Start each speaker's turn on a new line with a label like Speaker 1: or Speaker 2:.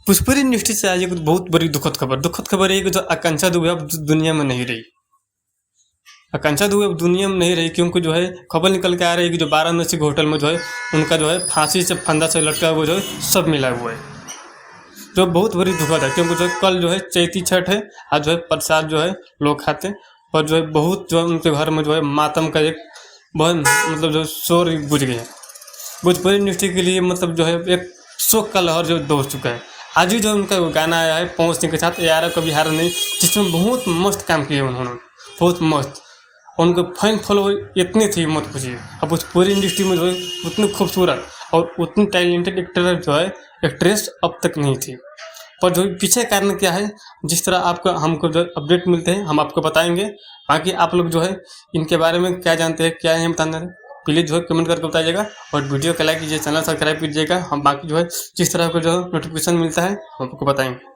Speaker 1: पुष्परी university से आज एक बहुत बड़ी दुखद खबर है कि जो आकांक्षा दुबे अब दुनिया में नहीं रही। आकांक्षा दुबे अब दुनिया में नहीं रही क्योंकि जो है खबर निकल के आ रही है कि जो वाराणसी के होटल में जो है उनका जो है फांसी से फंदा से लटका हुआ जो है सब मिला हुआ है, जो बहुत बड़ी दुखद है। क्योंकि जो है कल जो है चैती छठ है, आज जो है प्रसाद जो है लोग खाते हैं और जो है बहुत जो है उनके घर में जो है मातम का एक बहुत मतलब जो शोर गुज गया है। भोजपुरी यूनिवर्सिटी के लिए मतलब जो है एक शोक का लहर जो दौड़ चुका है। आज ही जो उनका गाना आया है पवन सिंह के साथ यार कभी हार नहीं, जिसमें बहुत मस्त काम किए उन्होंने, बहुत मस्त। उनके फैन फॉलोवर इतनी थी मत पूछिए। अब भोजपुरी इंडस्ट्री में जो है उतनी खूबसूरत और उतनी टैलेंटेड एक्टर जो है एक्ट्रेस अब तक नहीं थी। पर जो पीछे कारण क्या है, जिस तरह आपको हमको जो अपडेट मिलते हैं हम आपको बताएंगे। बाकी आप लोग जो है इनके बारे में क्या जानते हैं क्या नहीं बताना है प्लीज़ जो है कमेंट करके बताइएगा और वीडियो को लाइक कीजिए, चैनल सब्सक्राइब कीजिएगा। हम बाकी जो है जिस तरह का जो नोटिफिकेशन मिलता है हम आपको बताएंगे।